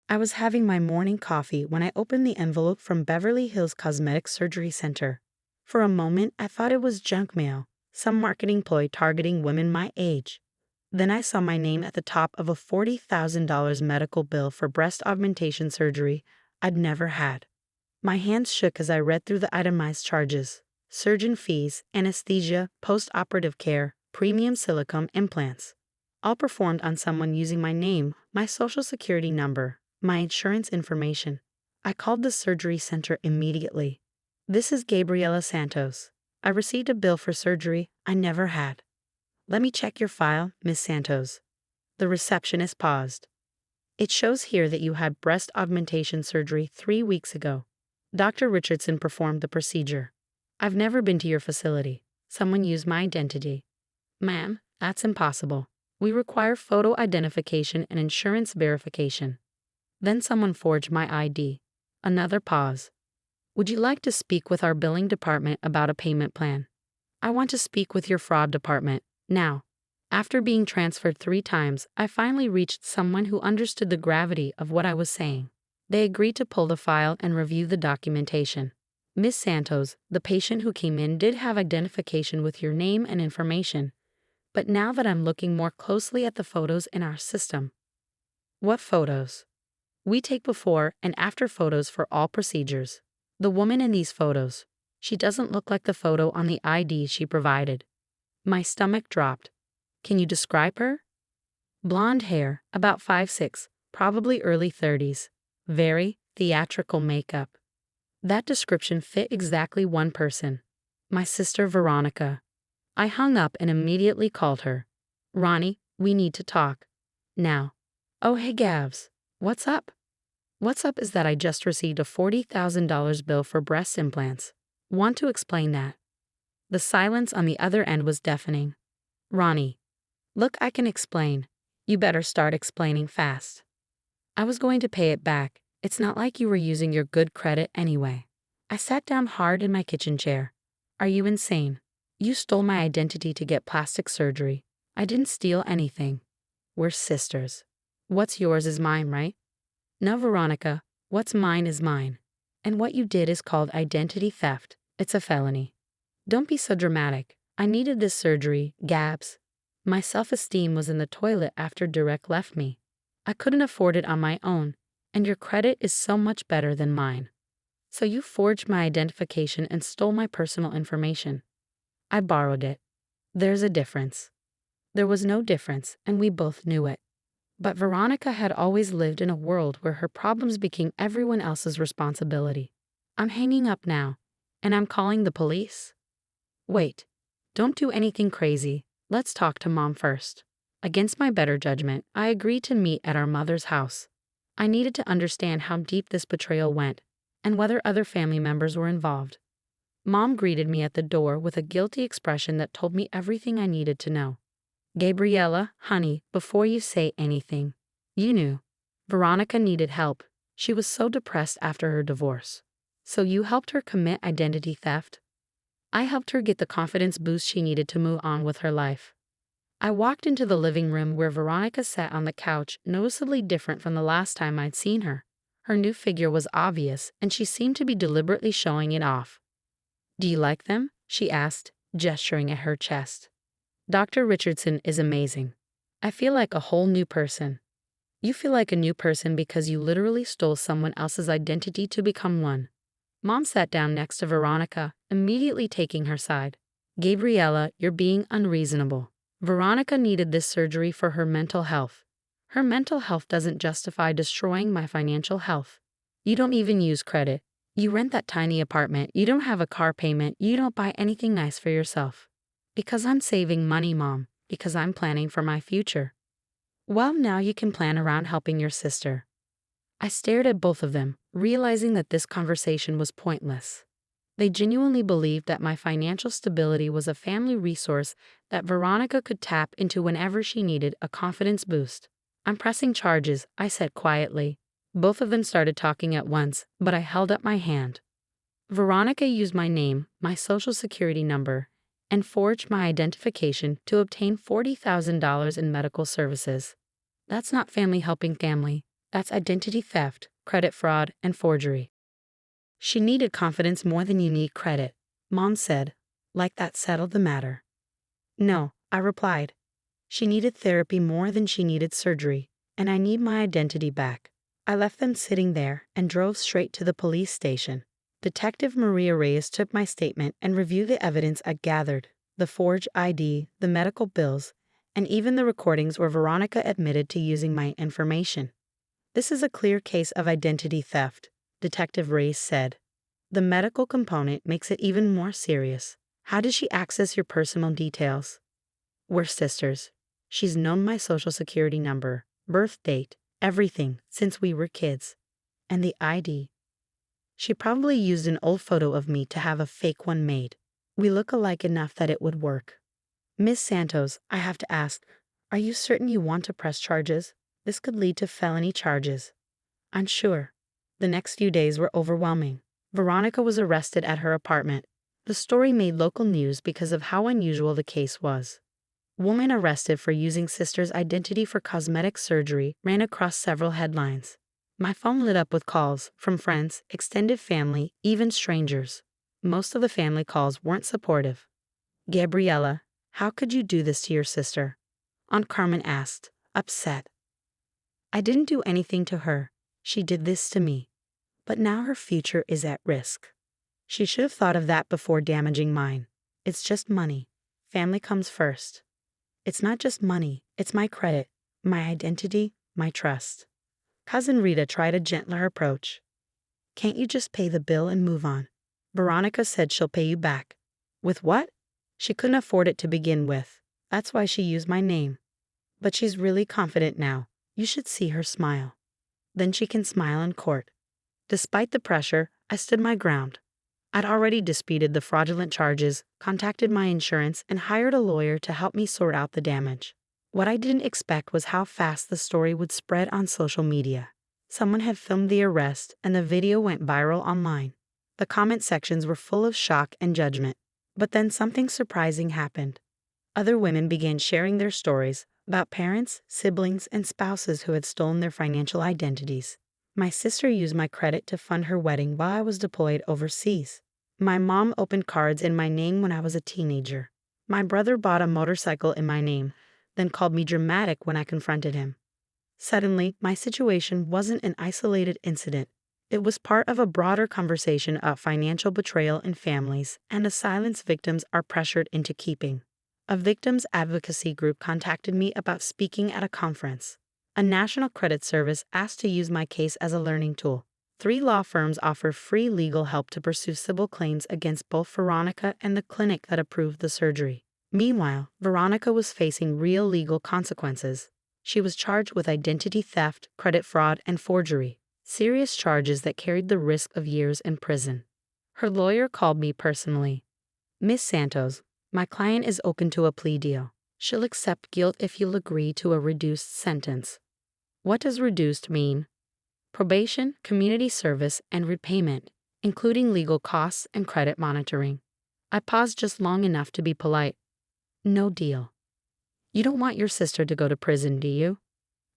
I was having my morning coffee when I opened the envelope from Beverly Hills Cosmetic Surgery Center. For a moment, I thought it was junk mail, some marketing ploy targeting women my age. Then I saw my name at the top of a $40,000 medical bill for breast augmentation surgery I'd never had. My hands shook as I read through the itemized charges: surgeon fees, anesthesia, post-operative care, premium silicone implants. All performed on someone using my name, my social security number, my insurance information. I called the surgery center immediately. "This is Gabriela Santos. I received a bill for surgery I never had." "Let me check your file, Miss Santos." The receptionist paused. "It shows here that you had breast augmentation surgery 3 weeks ago. Dr. Richardson performed the procedure. I've never been to your facility. Someone used my identity." "Ma'am, that's impossible. We require photo identification and insurance verification." "Then someone forged my ID." Another pause. "Would you like to speak with our billing department about a payment plan?" "I want to speak with your fraud department now." After being transferred 3 times, I finally reached someone who understood the gravity of what I was saying. They agreed to pull the file and review the documentation. "Miss Santos, the patient who came in did have identification with your name and information. But now that I'm looking more closely at the photos in our system." "What photos?" "We take before and after photos for all procedures. The woman in these photos, she doesn't look like the photo on the ID she provided." My stomach dropped. "Can you describe her?" "Blonde hair, about 5'6", probably early 30s. Very theatrical makeup." That description fit exactly one person. My sister Veronica. I hung up and immediately called her. "Ronnie, we need to talk. Now." "Oh hey Gavs. What's up?" "What's up is that I just received a $40,000 bill for breast implants. Want to explain that." The silence on the other end was deafening. "Ronnie, look, I can explain. You better start explaining fast. I was going to pay it back. It's not like you were using your good credit anyway." I sat down hard in my kitchen chair. "Are you insane? You stole my identity to get plastic surgery. I didn't steal anything. We're sisters. What's yours is mine, right?" "No, Veronica, what's mine is mine. And what you did is called identity theft. It's a felony." "Don't be so dramatic. I needed this surgery, Gabs. My self-esteem was in the toilet after Direct left me. I couldn't afford it on my own, and your credit is so much better than mine. So you forged my identification and stole my personal information." "I borrowed it." "There's a difference." There was no difference, and we both knew it. But Veronica had always lived in a world where her problems became everyone else's responsibility. "I'm hanging up now, and I'm calling the police." "Wait. Don't do anything crazy. Let's talk to Mom first." Against my better judgment, I agreed to meet at our mother's house. I needed to understand how deep this betrayal went, and whether other family members were involved. Mom greeted me at the door with a guilty expression that told me everything I needed to know. "Gabriela, honey, before you say anything, you knew. Veronica needed help. She was so depressed after her divorce. So you helped her commit identity theft?" "I helped her get the confidence boost she needed to move on with her life." I walked into the living room where Veronica sat on the couch, noticeably different from the last time I'd seen her. Her new figure was obvious, and she seemed to be deliberately showing it off. "Do you like them?" she asked, gesturing at her chest. "Dr. Richardson is amazing. I feel like a whole new person." "You feel like a new person because you literally stole someone else's identity to become one." Mom sat down next to Veronica, immediately taking her side. "Gabriela, you're being unreasonable. Veronica needed this surgery for her mental health. Her mental health doesn't justify destroying my financial health. You don't even use credit. You rent that tiny apartment. You don't have a car payment. You don't buy anything nice for yourself." "Because I'm saving money, Mom. Because I'm planning for my future." "Well, now you can plan around helping your sister." I stared at both of them, realizing that this conversation was pointless. They genuinely believed that my financial stability was a family resource that Veronica could tap into whenever she needed a confidence boost. "I'm pressing charges," I said quietly. Both of them started talking at once, but I held up my hand. "Veronica used my name, my social security number, and forged my identification to obtain $40,000 in medical services. That's not family helping family. That's identity theft, credit fraud, and forgery. She needed confidence more than you need credit, Mom said. Like that settled the matter. No, I replied. She needed therapy more than she needed surgery, and I need my identity back. I left them sitting there and drove straight to the police station. Detective Maria Reyes took my statement and reviewed the evidence I gathered, the forged ID, the medical bills, and even the recordings where Veronica admitted to using my information. This is a clear case of identity theft, Detective Reyes said. The medical component makes it even more serious. How did she access your personal details? We're sisters. She's known my social security number, birth date, everything since we were kids. And the ID. She probably used an old photo of me to have a fake one made. We look alike enough that it would work. Miss Santos, I have to ask, are you certain you want to press charges? This could lead to felony charges. I'm sure. The next few days were overwhelming. Veronica was arrested at her apartment. The story made local news because of how unusual the case was. Woman arrested for using sister's identity for cosmetic surgery ran across several headlines. My phone lit up with calls from friends, extended family, even strangers. Most of the family calls weren't supportive. Gabriella, how could you do this to your sister? Aunt Carmen asked, upset. I didn't do anything to her. She did this to me. But now her future is at risk. She should have thought of that before damaging mine. It's just money. Family comes first. It's not just money, it's my credit, my identity, my trust. Cousin Rita tried a gentler approach. Can't you just pay the bill and move on? Veronica said she'll pay you back. With what? She couldn't afford it to begin with. That's why she used my name. But she's really confident now. You should see her smile. Then she can smile in court. Despite the pressure, I stood my ground. I'd already disputed the fraudulent charges, contacted my insurance, and hired a lawyer to help me sort out the damage. What I didn't expect was how fast the story would spread on social media. Someone had filmed the arrest, and the video went viral online. The comment sections were full of shock and judgment. But then something surprising happened. Other women began sharing their stories about parents, siblings, and spouses who had stolen their financial identities. My sister used my credit to fund her wedding while I was deployed overseas. My mom opened cards in my name when I was a teenager. My brother bought a motorcycle in my name, then called me dramatic when I confronted him. Suddenly, my situation wasn't an isolated incident. It was part of a broader conversation about financial betrayal in families and the silence victims are pressured into keeping. A victims advocacy group contacted me about speaking at a conference. A national credit service asked to use my case as a learning tool. 3 law firms offer free legal help to pursue civil claims against both Veronica and the clinic that approved the surgery. Meanwhile, Veronica was facing real legal consequences. She was charged with identity theft, credit fraud, and forgery, serious charges that carried the risk of years in prison. Her lawyer called me personally. Miss Santos, my client is open to a plea deal. She'll accept guilt if you'll agree to a reduced sentence. What does reduced mean? Probation, community service, and repayment, including legal costs and credit monitoring. I paused just long enough to be polite. No deal. You don't want your sister to go to prison, do you?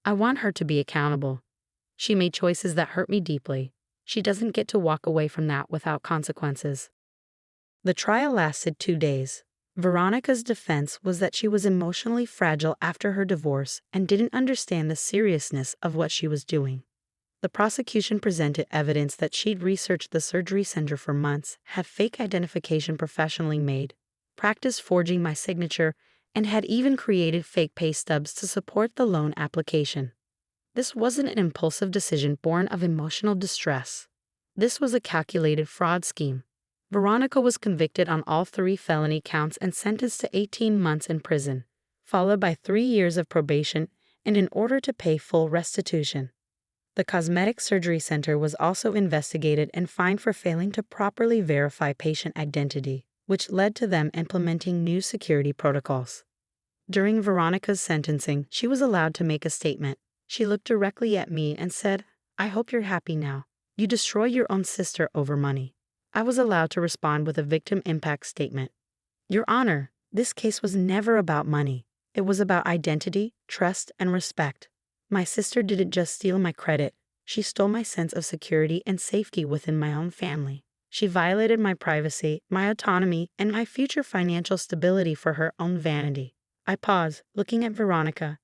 I want her to be accountable. She made choices that hurt me deeply. She doesn't get to walk away from that without consequences. The trial lasted 2 days. Veronica's defense was that she was emotionally fragile after her divorce and didn't understand the seriousness of what she was doing. The prosecution presented evidence that she'd researched the surgery center for months, had fake identification professionally made, practiced forging my signature, and had even created fake pay stubs to support the loan application. This wasn't an impulsive decision born of emotional distress. This was a calculated fraud scheme. Veronica was convicted on all 3 felony counts and sentenced to 18 months in prison, followed by 3 years of probation and in order to pay full restitution. The Cosmetic Surgery Center was also investigated and fined for failing to properly verify patient identity, which led to them implementing new security protocols. During Veronica's sentencing, she was allowed to make a statement. She looked directly at me and said, "I hope you're happy now. You destroy your own sister over money." I was allowed to respond with a victim impact statement. Your Honor, this case was never about money. It was about identity, trust, and respect. My sister didn't just steal my credit, she stole my sense of security and safety within my own family. She violated my privacy, my autonomy, and my future financial stability for her own vanity. I paused, looking at Veronica.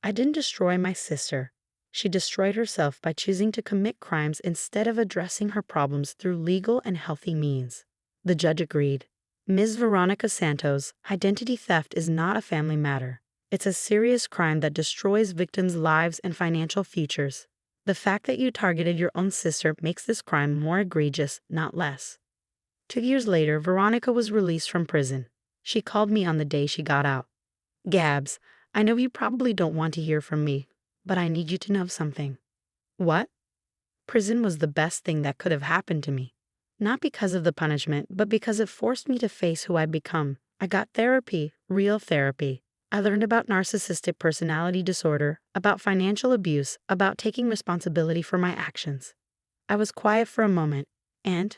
I didn't destroy my sister. She destroyed herself by choosing to commit crimes instead of addressing her problems through legal and healthy means. The judge agreed. Ms. Veronica Santos, identity theft is not a family matter. It's a serious crime that destroys victims' lives and financial futures. The fact that you targeted your own sister makes this crime more egregious, not less. 2 years later, Veronica was released from prison. She called me on the day she got out. Gabs, I know you probably don't want to hear from me, but I need you to know something. What? Prison was the best thing that could have happened to me. Not because of the punishment, but because it forced me to face who I'd become. I got therapy, real therapy. I learned about narcissistic personality disorder, about financial abuse, about taking responsibility for my actions. I was quiet for a moment, and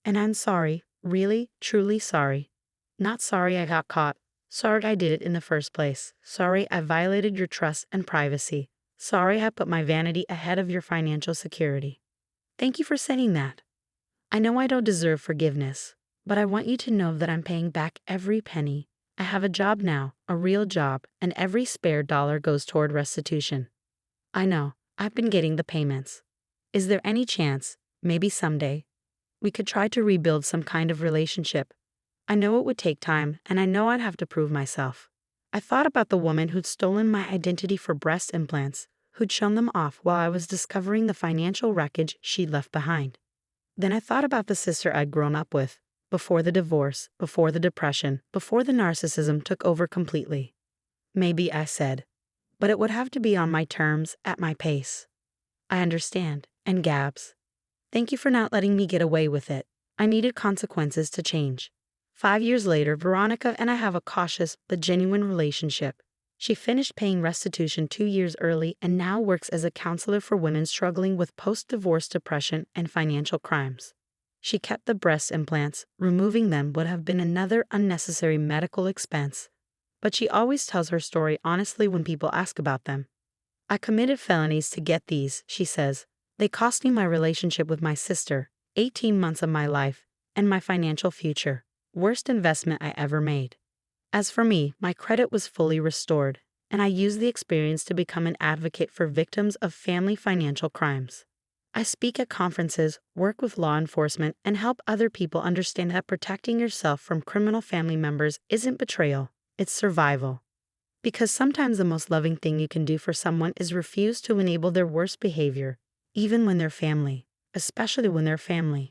I'm sorry, really, truly sorry. Not sorry I got caught. Sorry I did it in the first place. Sorry I violated your trust and privacy. Sorry I put my vanity ahead of your financial security. Thank you for saying that. I know I don't deserve forgiveness, but I want you to know that I'm paying back every penny. I have a job now, a real job, and every spare dollar goes toward restitution. I know, I've been getting the payments. Is there any chance, maybe someday, we could try to rebuild some kind of relationship? I know it would take time, and I know I'd have to prove myself. I thought about the woman who'd stolen my identity for breast implants, who'd shown them off while I was discovering the financial wreckage she'd left behind. Then I thought about the sister I'd grown up with, before the divorce, before the depression, before the narcissism took over completely. Maybe, I said, but it would have to be on my terms, at my pace. I understand, and Gabs, thank you for not letting me get away with it. I needed consequences to change. 5 years later, Veronica and I have a cautious but genuine relationship. She finished paying restitution 2 years early and now works as a counselor for women struggling with post-divorce depression and financial crimes. She kept the breast implants. Removing them would have been another unnecessary medical expense. But she always tells her story honestly when people ask about them. I committed felonies to get these, she says. They cost me my relationship with my sister, 18 months of my life, and my financial future. Worst investment I ever made. As for me, my credit was fully restored, and I used the experience to become an advocate for victims of family financial crimes. I speak at conferences, work with law enforcement, and help other people understand that protecting yourself from criminal family members isn't betrayal, it's survival. Because sometimes the most loving thing you can do for someone is refuse to enable their worst behavior, even when they're family, especially when they're family.